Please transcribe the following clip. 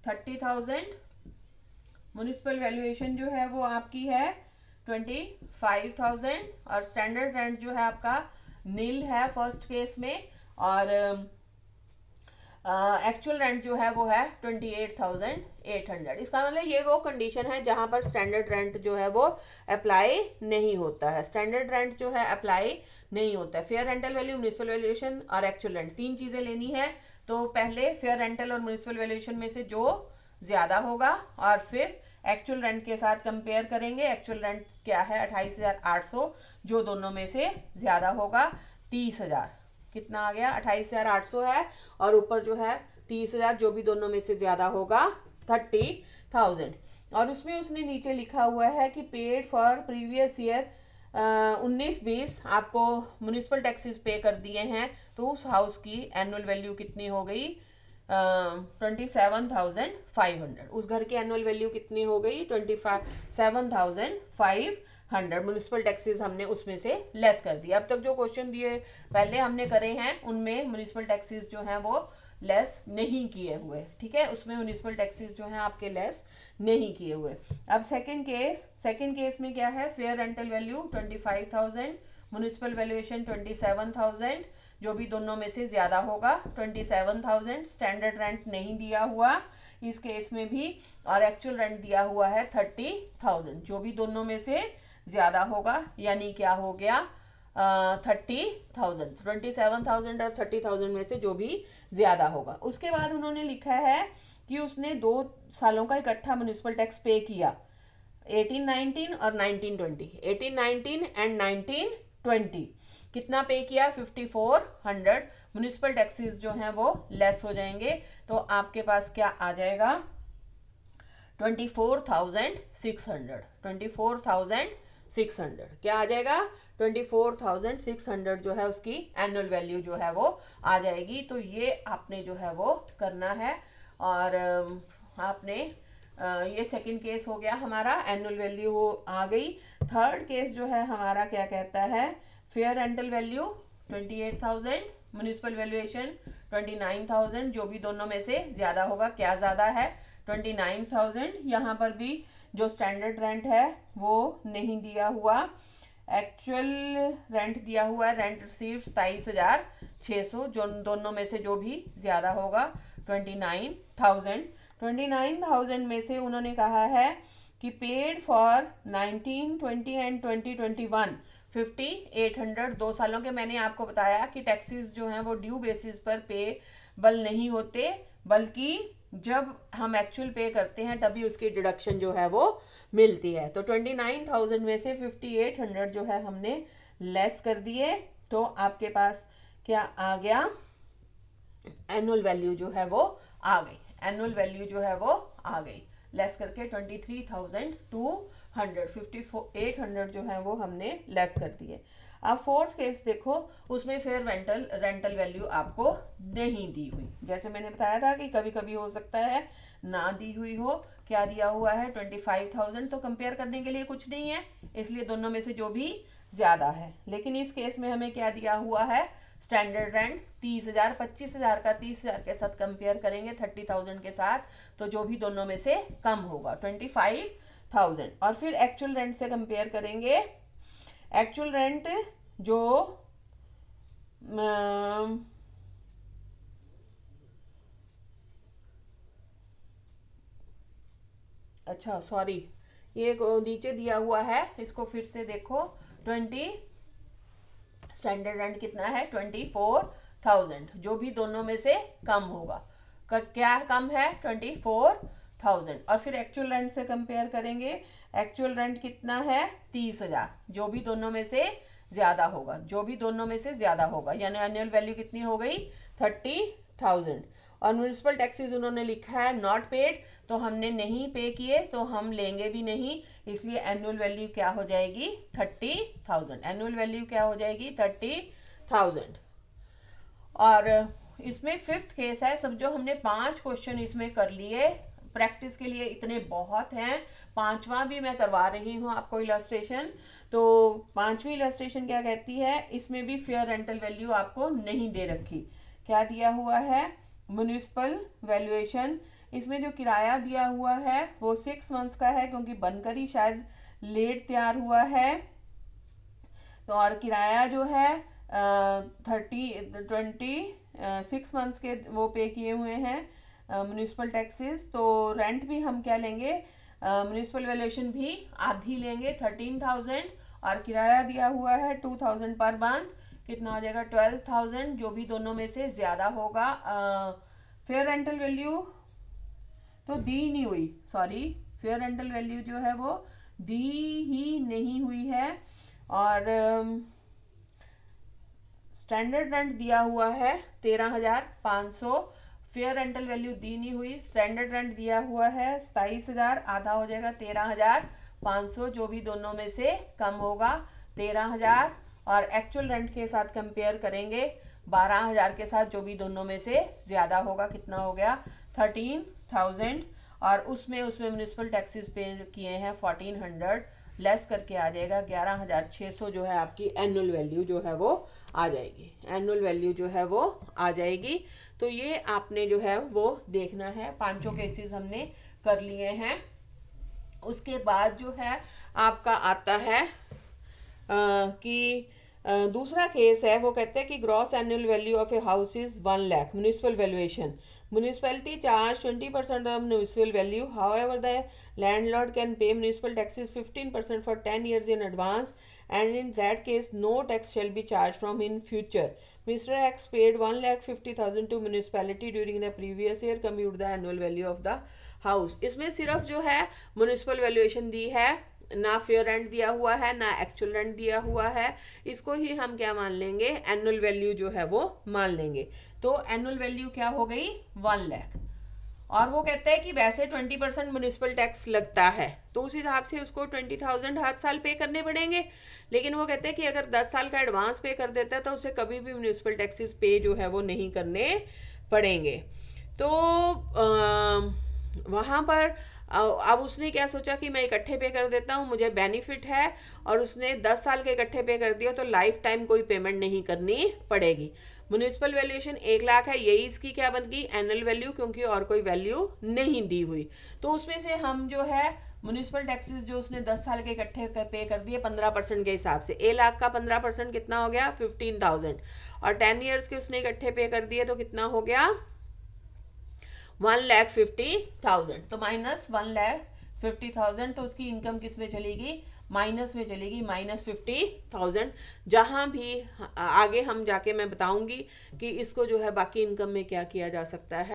30,000, municipal valuation जो है वो आपकी है 25,000, और स्टैंडर्ड रेंट जो है आपका नील है फर्स्ट केस में, और एक्चुअल रेंट जो है वो है 28,800। इसका मतलब ये वो कंडीशन है जहां पर स्टैंडर्ड रेंट जो है वो अप्लाई नहीं होता है। स्टैंडर्ड रेंट जो है अप्लाई नहीं होता है। Fair rental value, municipal valuation और एक्चुअल रेंट, तीन चीजें लेनी है। तो पहले फेयर रेंटल और म्युनिसिपल वैल्यूएशन में से जो ज्यादा होगा, और फिर एक्चुअल रेंट के साथ कंपेयर करेंगे। एक्चुअल रेंट क्या है 28,800, जो दोनों में से ज्यादा होगा 30,000। कितना आ गया 28,800 है, और ऊपर जो है 30,000, जो भी दोनों में से ज्यादा होगा 30,000। और उसमें उसने नीचे लिखा हुआ है कि पेड फॉर प्रीवियस ईयर 19-20 आपको म्युनिसिपल टैक्सेस पे कर दिए हैं, तो उस हाउस की एनुअल वैल्यू कितनी हो गई 27,500। उस घर की एनुअल वैल्यू कितनी हो गई 27,500। म्युनिसिपल टैक्सेस हमने उसमें से लेस कर दिया। अब तक जो क्वेश्चन दिए पहले हमने करे हैं उनमें म्युनिसिपल टैक्सेस जो हैं वो लेस नहीं किए हुए, ठीक है, उसमें म्युनिसिपल टैक्सेस जो हैं आपके लेस नहीं किए हुए। अब सेकंड केस में क्या है, fair rental value 25,000, municipal valuation 27,000, जो भी दोनों में से ज्यादा होगा 27,000। स्टैंडर्ड रेंट नहीं दिया हुआ इस केस में भी, और एक्चुअल रेंट दिया हुआ है 30,000, जो भी दोनों में से ज्यादा होगा, यानी क्या हो गया 30,000। 27,000 और 30,000 में से जो भी ज्यादा होगा। उसके बाद उन्होंने लिखा है कि उसने 2 सालों का इकट्ठा म्युनिसिपल टैक्स पे किया, 18-19 और 19-20, 18-19 एंड 19-20। कितना पे किया 5,400। म्युनिसिपल टैक्सेस जो हैं वो लेस हो जाएंगे, तो आपके पास क्या आ जाएगा 24,600। 24,600 क्या आ जाएगा 24,600 जो है उसकी एनुअल वैल्यू जो है वो आ जाएगी। तो ये आपने जो है वो करना है। और आपने ये सेकंड केस हो गया हमारा, एनुअल वैल्यू हो आ गई। थर्ड केस जो है हमारा क्या कहता है, fair rental value 28,000, municipal valuation 29,000, जो भी दोनों में से ज्यादा होगा, क्या ज्यादा है 29,000। यहाँ पर भी जो स्टैंडर्ड रेंट है वो नहीं दिया हुआ, एक्चुअल रेंट दिया हुआ है, रेंट रिसीव 27,600, जो दोनों में से जो भी ज्यादा होगा 29,000। 29,000 में से उन्होंने कहा है कि पेड फॉर 19-20 एंड 20-21 5,800। 2 सालों के मैंने आपको बताया कि टैक्सेस जो हैं वो ड्यू बेसिस पर पेबल नहीं होते, बल्कि जब हम एक्चुअल पे करते हैं तभी उसकी डिडक्शन जो है वो मिलती है। तो 29,000 में से 5,800 जो है हमने लेस कर दिए, तो आपके पास क्या आ गया एनुअल वैल्यू जो है वो आ गई। एनुअल वैल्यू जो है वो आ गई लेस करके 23,200। 5,800 जो है वो हमने लेस कर दिए। अब फोर्थ केस देखो, उसमें फिर रेंटल वैल्यू आपको नहीं दी हुई। जैसे मैंने बताया था कि कभी कभी हो सकता है ना दी हुई हो। क्या दिया हुआ है 25,000, तो कंपेयर करने के लिए कुछ नहीं है, इसलिए दोनों में से जो भी ज्यादा है। लेकिन इस केस में हमें क्या दिया हुआ है, स्टैंडर्ड रेंट 30,000। 25,000 का 30,000 के साथ कंपेयर करेंगे 30,000 के साथ, तो जो भी दोनों में से कम होगा 25,000। और फिर एक्चुअल रेंट से कंपेयर करेंगे। एक्चुअल रेंट जो अच्छा सॉरी, ये नीचे दिया हुआ है, इसको फिर से देखो। 20 स्टैंडर्ड रेंट कितना है 24,000, जो भी दोनों में से कम होगा। क्या कम है 24,000। और फिर एक्चुअल रेंट से कंपेयर करेंगे। एक्चुअल रेंट कितना है 30,000, जो भी दोनों में से ज्यादा होगा, जो भी दोनों में से ज्यादा होगा, यानी एनुअल वैल्यू कितनी हो गई 30,000। और म्युनिसिपल टैक्सेस उन्होंने लिखा है नॉट पेड, तो हमने नहीं पे किए तो हम लेंगे भी नहीं, इसलिए एनुअल वैल्यू क्या हो जाएगी 30,000। एनुअल वैल्यू क्या हो जाएगी 30,000। और इसमें फिफ्थ केस है। सब जो हमने 5 क्वेश्चन इसमें कर लिए, प्रैक्टिस के लिए इतने बहुत हैं। 5वां भी मैं करवा रही हूँ आपको इलस्ट्रेशन। तो 5वीं इलस्ट्रेशन क्या कहती है, इसमें भी फेयर रेंटल वैल्यू आपको नहीं दे रखी। क्या दिया हुआ है, म्युनिसिपल वैल्यूएशन इसमें जो किराया दिया हुआ है वो 6 मंथ्स का है, क्योंकि बनकर ही शायद लेट तैयार हुआ है। तो और किराया जो है 26 मंथ्स के वो पे किए हुए हैं म्यूनिसिपल टैक्सेस। तो रेंट भी हम क्या लेंगे, म्यूनिसिपल वैल्यूएशन भी आधी लेंगे 13,000, और किराया दिया हुआ है 2,000 पर मंथ, कितना हो जाएगा 12,000, जो भी दोनों में से ज़्यादा होगा। फेयर रेंटल वैल्यू तो दी नहीं हुई, सॉरी, फेयर रेंटल वैल्यू जो है वो दी ही नहीं हुई है। और स्टैंडर्ड रेंट दिया हुआ है 13,500, फेयर रेंटल वैल्यू दी नहीं हुई। स्टैंडर्ड रेंट दिया हुआ है 27,000, आधा हो जाएगा 13,500, जो भी दोनों में से कम होगा 13,000, और एक्चुअल रेंट के साथ कंपेयर करेंगे 12,000 के साथ, जो भी दोनों में से ज़्यादा होगा, कितना हो गया 13,000, और उसमें म्यूनिसिपल टैक्सेस पे किए हैं 1,400, लेस करके आ जाएगा 11,600, जो है आपकी एनुअल वैल्यू जो है वो आ जाएगी, एनुअल वैल्यू जो है वो आ जाएगी। तो ये आपने जो है वो देखना है। पांचों केसेस हमने कर लिए हैं। उसके बाद जो है आपका आता है कि दूसरा केस है, वो कहते हैं कि gross annual value of a house is 1 lakh, municipal valuation, municipality charge 20% of municipal value, however the landlord can pay municipal taxes 15% for 10 years in advance, and in that case no tax shall be charged from in future. Mr. X paid 1,50,000 to municipality during the previous year, compute the annual value of the house. इसमें सिर्फ जो है municipal valuation दी है, ना fair rent दिया हुआ है, ना एक्चुअल रेंट दिया हुआ है। इसको ही हम क्या मान लेंगे, एनुअल वैल्यू जो है वो मान लेंगे। तो एनुअल वैल्यू क्या हो गई 1 लाख, और वो कहते हैं कि वैसे 20% म्यूनिसिपल टैक्स लगता है, तो उस हिसाब से उसको 20,000 हर साल पे करने पड़ेंगे। लेकिन वो कहते हैं कि अगर 10 साल का एडवांस पे कर देता है तो उसे कभी भी म्यूनिसिपल टैक्सेस पे जो है वो नहीं करने पड़ेंगे। तो वहाँ पर अब उसने क्या सोचा कि मैं इकट्ठे पे कर देता हूँ, मुझे बेनिफिट है, और उसने 10 साल के इकट्ठे पे कर दिया तो लाइफ टाइम कोई पेमेंट नहीं करनी पड़ेगी। म्यूनिसिपल वैल्यूएशन 1 लाख है, यही इसकी क्या बन गई एनुअल वैल्यू, क्योंकि और कोई वैल्यू नहीं दी हुई। तो उसमें से हम जो है म्यूनिसिपल टैक्सेस जो उसने 10 साल के इकट्ठे पे कर दिए 15% के हिसाब से, 1 लाख का 15% कितना हो गया 15,000, और 10 ईयर्स के उसने इकट्ठे पे कर दिए तो कितना हो गया 1,50,000। तो माइनस 1,50,000, तो उसकी इनकम किस में चलेगी, माइनस में चलेगी, -50,000। जहां भी आगे हम जाके मैं बताऊंगी कि इसको जो है बाकी इनकम में क्या किया जा सकता है।